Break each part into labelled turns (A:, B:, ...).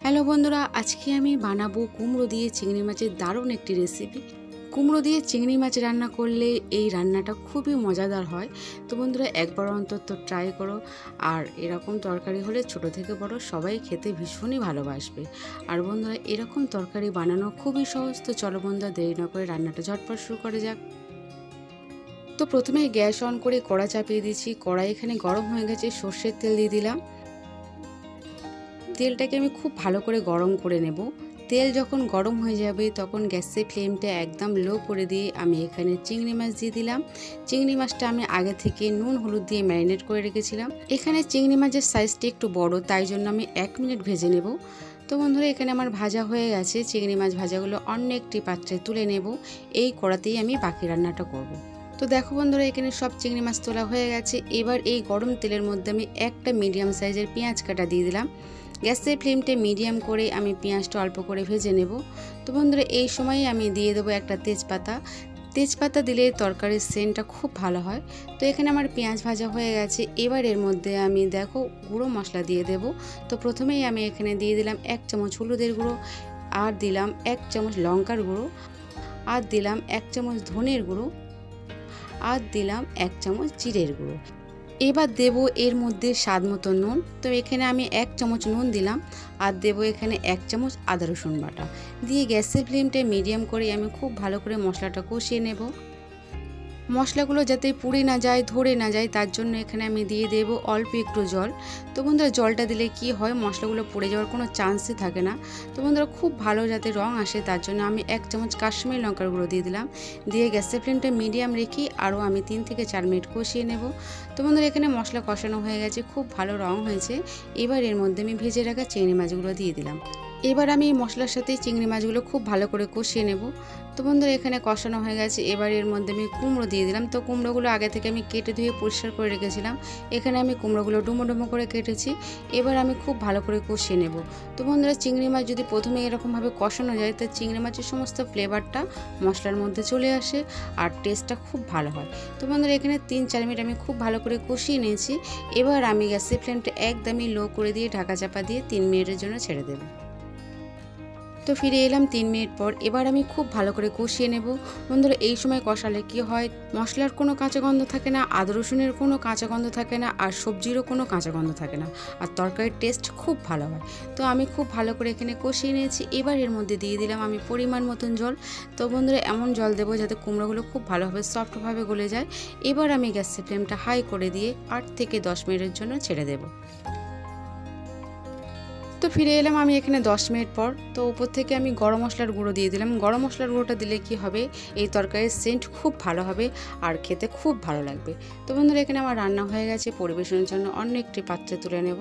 A: Hello বন্ধুরা, আজকে আমি বানাবো কুমড়ো দিয়ে চিংড়ি মাছের দারুণ একটি রেসিপি। কুমড়ো দিয়ে চিংড়ি মাছ রান্না করলে এই রান্নাটা খুবই মজাদার হয়। তো বন্ধুরা, একবার অন্তত ট্রাই করো। আর এরকম তরকারি হলে ছোট থেকে বড় সবাই খেতে ভীষণই ভালোবাসবে। আর বন্ধুরা, এরকম তরকারি বানানো খুবই সহজ। তো চলো বন্ধুরা, দেরি না করে রান্নাটা ঝটপট শুরু করা যাক। তো প্রথমে গ্যাস অন করে কড়া চাপিয়ে দিয়েছি। কড়াই এখানে গরম হয়ে গেছে, সর্ষের তেল দিয়ে দিলাম। তেলটাকে আমি খুব ভালো করে গরম করে নেব। তেল যখন গরম হয়ে যাবে তখন গ্যাসের ফ্লেমটা একদম লো করে দিয়ে আমি এখানে চিংড়ি মাছ দিয়ে দিলাম। চিংড়ি মাছটা আমি আগে থেকে নুন হলুদ দিয়ে ম্যারিনেট করে রেখেছিলাম। এখানে চিংড়ি মাছের সাইজটা একটু বড়, তাই জন্য আমি 1 মিনিট ভেজে নেব। তো বন্ধুরা, এখানে আমার ভাজা হয়ে গেছে। চিংড়ি মাছ ভাজাগুলো অন্য একটি পাত্রে তুলে নেব। এই কড়াতেই আমি বাকি রান্নাটা করব। তো দেখো বন্ধুরা, এখানে সব চিংড়ি মাছ তোলা হয়ে গেছে। এবার এই গরম তেলের মধ্যে আমি একটা মিডিয়াম সাইজের পেঁয়াজ কাটা দিয়ে দিলাম। গ্যাসের ফ্লেমটা মিডিয়াম করে আমি পেঁয়াজটা অল্প করে ভেজে নেব। তো বন্ধুরা, এই সময় আমি দিয়ে দেবো একটা তেজপাতা। তেজপাতা দিলে তরকারির সেন্টটা খুব ভালো হয়। তো এখানে আমার পেঁয়াজ ভাজা হয়ে গেছে। এবার এর মধ্যে আমি দেখো গুঁড়ো মশলা দিয়ে দেব। তো প্রথমেই আমি এখানে দিয়ে দিলাম 1 চামচ হলুদের গুঁড়ো, আর দিলাম 1 চামচ লঙ্কার গুঁড়ো, আর দিলাম 1 চামচ ধনের গুঁড়ো, আর দিলাম 1 চামচ জিরের গুঁড়ো। এবার দেব এর মধ্যে স্বাদ মতো নুন। তো এখানে আমি 1 চামচ নুন দিলাম, আর দেব এখানে 1 চামচ আদা রসুন বাটা দিয়ে গ্যাসের ফ্লেমটা মিডিয়াম করে আমি খুব ভালো করে মশলাটা কষিয়ে নেব। মশলাগুলো যাতে পুড়ে না যায়, ধরে না যায়, তার জন্য এখানে আমি দিয়ে দেব অল্প একটু জল। তো বন্ধুরা, জলটা দিলে কি হয়, মশলাগুলো পুড়ে যাওয়ার কোনো চান্সই থাকে না। তো বন্ধুরা, খুব ভালো যাতে রং আসে তার জন্য আমি 1 চামচ কাশ্মীরি লঙ্কার গুঁড়ো দিয়ে দিলাম। দিয়ে গ্যাসের ফ্লেমটা মিডিয়াম রেখে আরও আমি 3 থেকে 4 মিনিট কষিয়ে নেব। তো বন্ধুরা, এখানে মশলা কষানো হয়ে গেছে, খুব ভালো রং হয়েছে। এবার এর মধ্যে আমি ভেজে রাখা চিংড়ি মাছগুলো দিয়ে দিলাম। এবার আমি মশলার সাথে চিংড়ি মাছগুলো খুব ভালো করে কষিয়ে নেব। তো বন্ধুরা, এখানে কষানো হয়ে গেছে। এবার এর মধ্যে আমি কুমড়ো দিয়ে দিলাম। তো কুমড়োগুলো আগে থেকে আমি কেটে ধুয়ে পরিষ্কার করে রেখেছিলাম। এখানে আমি কুমড়োগুলো ডুমো ডুমো করে কেটেছি। এবার আমি খুব ভালো করে কষিয়ে নেব। তো বন্ধুরা, চিংড়ি মাছ যদি প্রথমে এরকমভাবে কষানো যায় তো চিংড়ি মাছের সমস্ত ফ্লেভারটা মশলার মধ্যে চলে আসে আর টেস্টটা খুব ভালো হয়। তো বন্ধুরা, এখানে 3-4 মিনিট আমি খুব ভালো করে কষিয়ে নিয়েছি। এবার আমি গ্যাসের ফ্লেমটা একদমই লো করে দিয়ে ঢাকা চাপা দিয়ে 3 মিনিটের জন্য ছেড়ে দেবো। তো ফিরে এলাম 3 মিনিট পর। এবার আমি খুব ভালো করে কষিয়ে নেব। বন্ধুরা, এই সময় কষালে কি হয়, মশলার কোনো কাঁচা গন্ধ থাকে না, আদা রসুনের কোনো কাঁচা গন্ধ থাকে না, আর সবজিরও কোনো কাঁচা গন্ধ থাকে না, আর তরকারির টেস্ট খুব ভালো হয়। তো আমি খুব ভালো করে এখানে কষিয়ে নিয়েছি। এবার এর মধ্যে দিয়ে দিলাম আমি পরিমাণ মতন জল। তো বন্ধুরা, এমন জল দেবো যাতে কুমড়োগুলো খুব ভালোভাবে সফটভাবে গলে যায়। এবার আমি গ্যাসের ফ্লেমটা হাই করে দিয়ে 8 থেকে 10 মিনিটের জন্য ছেড়ে দেবো। তো ফিরে এলাম আমি এখানে 10 মিনিট পর। তো উপর থেকে আমি গরম মশলার গুঁড়ো দিয়ে দিলাম। গরম মশলার গুঁড়োটা দিলে কি হবে, এই তরকারির সেন্ট খুব ভালো হবে আর খেতে খুব ভালো লাগবে। তো বন্ধুরা, এখানে আমার রান্না হয়ে গেছে। পরিবেশনের জন্য অন্য একটি পাত্রে তুলে নেব।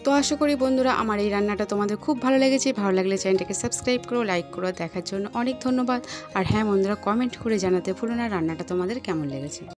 A: তো আশা করি বন্ধুরা, আমার এই রান্নাটা তোমাদের খুব ভালো লেগেছে। ভালো লাগলে চ্যানেলটাকে সাবস্ক্রাইব করো, লাইক করো। দেখার জন্য অনেক ধন্যবাদ। আর হ্যাঁ বন্ধুরা, কমেন্ট করে জানাতে ভুলো না রান্নাটা তোমাদের কেমন লেগেছে।